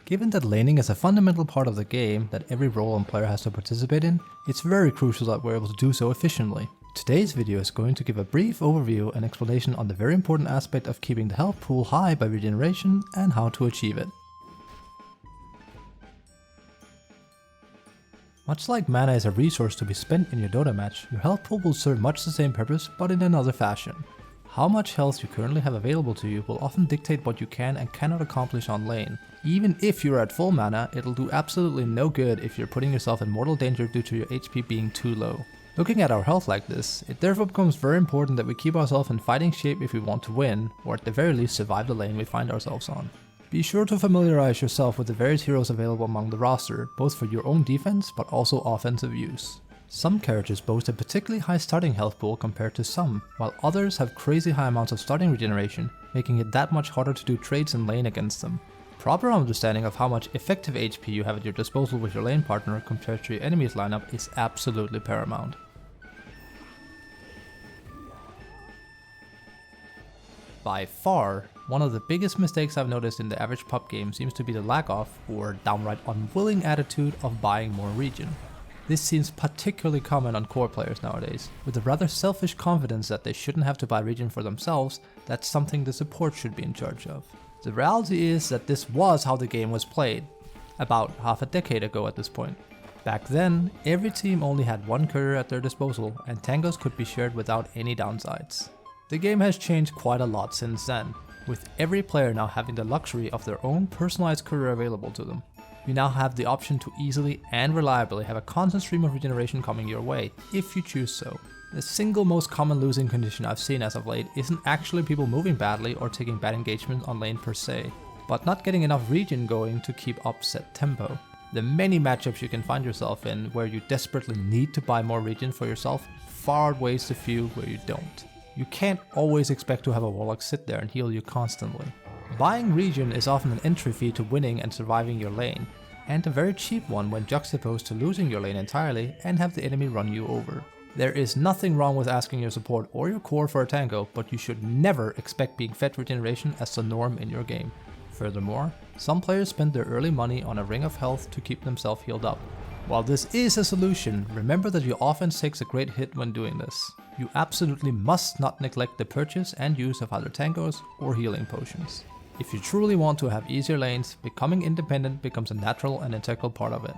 Given that laning is a fundamental part of the game that every role and player has to participate in, it's very crucial that we're able to do so efficiently. Today's video is going to give a brief overview and explanation on the very important aspect of keeping the health pool high by regeneration and how to achieve it. Much like mana is a resource to be spent in your Dota match, your health pool will serve much the same purpose but in another fashion. How much health you currently have available to you will often dictate what you can and cannot accomplish on lane. Even if you're at full mana, it'll do absolutely no good if you're putting yourself in mortal danger due to your HP being too low. Looking at our health like this, it therefore becomes very important that we keep ourselves in fighting shape if we want to win, or at the very least survive the lane we find ourselves on. Be sure to familiarize yourself with the various heroes available among the roster, both for your own defense but also offensive use. Some characters boast a particularly high starting health pool compared to some, while others have crazy high amounts of starting regeneration, making it that much harder to do trades in lane against them. Proper understanding of how much effective HP you have at your disposal with your lane partner compared to your enemy's lineup is absolutely paramount. By far, one of the biggest mistakes I've noticed in the average pub game seems to be the lack of, or downright unwilling attitude of buying more regen. This seems particularly common on core players nowadays, with a rather selfish confidence that they shouldn't have to buy regen for themselves. That's something the support should be in charge of. The reality is that this was how the game was played, about half a decade ago at this point. Back then, every team only had one courier at their disposal, and tangos could be shared without any downsides. The game has changed quite a lot since then, with every player now having the luxury of their own personalized courier available to them. You now have the option to easily and reliably have a constant stream of regeneration coming your way, if you choose so. The single most common losing condition I've seen as of late isn't actually people moving badly or taking bad engagement on lane per se, but not getting enough regen going to keep up set tempo. The many matchups you can find yourself in where you desperately need to buy more regen for yourself far outweighs the few where you don't. You can't always expect to have a warlock sit there and heal you constantly. Buying regen is often an entry fee to winning and surviving your lane, and a very cheap one when juxtaposed to losing your lane entirely and have the enemy run you over. There is nothing wrong with asking your support or your core for a tango, but you should never expect being fed regeneration as the norm in your game. Furthermore, some players spend their early money on a ring of health to keep themselves healed up. While this is a solution, remember that your offense takes a great hit when doing this. You absolutely must not neglect the purchase and use of either tangos or healing potions. If you truly want to have easier lanes, becoming independent becomes a natural and integral part of it.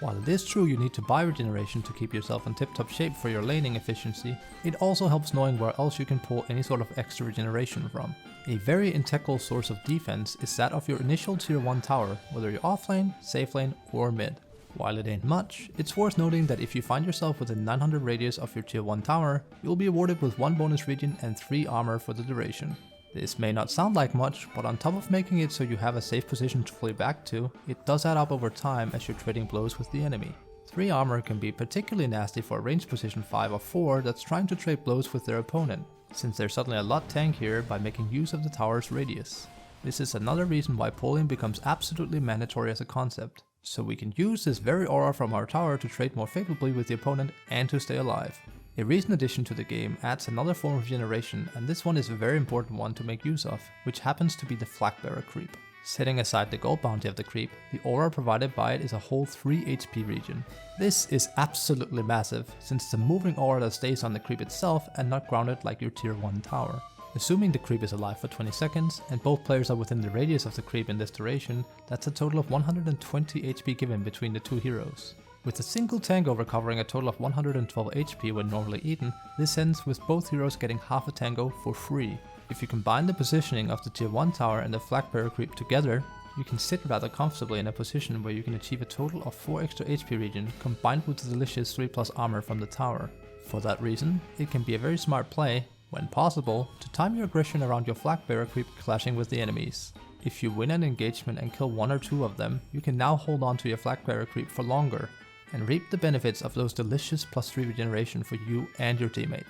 While it is true you need to buy regeneration to keep yourself in tip-top shape for your laning efficiency, it also helps knowing where else you can pull any sort of extra regeneration from. A very integral source of defense is that of your initial tier 1 tower, whether you're offlane, safe lane, or mid. While it ain't much, it's worth noting that if you find yourself within 900 radius of your tier 1 tower, you'll be awarded with 1 bonus regen and 3 armor for the duration. This may not sound like much, but on top of making it so you have a safe position to flee back to, it does add up over time as you're trading blows with the enemy. 3 armor can be particularly nasty for a ranged position 5 or 4 that's trying to trade blows with their opponent, since they're suddenly a lot tankier by making use of the tower's radius. This is another reason why pulling becomes absolutely mandatory as a concept, so we can use this very aura from our tower to trade more favorably with the opponent and to stay alive. A recent addition to the game adds another form of regeneration, and this one is a very important one to make use of, which happens to be the Flag Bearer creep. Setting aside the gold bounty of the creep, the aura provided by it is a whole 3 HP regen. This is absolutely massive, since it's a moving aura that stays on the creep itself and not grounded like your tier 1 tower. Assuming the creep is alive for 20 seconds, and both players are within the radius of the creep in this duration, that's a total of 120 HP given between the two heroes. With a single tango recovering a total of 112 HP when normally eaten, this ends with both heroes getting half a tango for free. If you combine the positioning of the tier 1 tower and the Flag Bearer creep together, you can sit rather comfortably in a position where you can achieve a total of 4 extra HP regen combined with the delicious 3+ armor from the tower. For that reason, it can be a very smart play, when possible, to time your aggression around your Flag Bearer creep clashing with the enemies. If you win an engagement and kill 1 or 2 of them, you can now hold on to your Flag Bearer creep for longer, and reap the benefits of those delicious +3 regeneration for you and your teammate.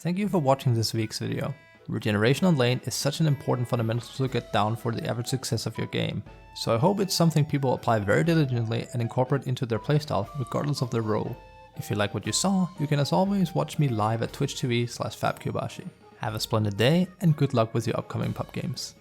Thank you for watching this week's video. Regeneration on lane is such an important fundamental to get down for the average success of your game, so I hope it's something people apply very diligently and incorporate into their playstyle regardless of their role. If you like what you saw, you can as always watch me live at twitch.tv/fabkubashi. Have a splendid day and good luck with your upcoming pub games.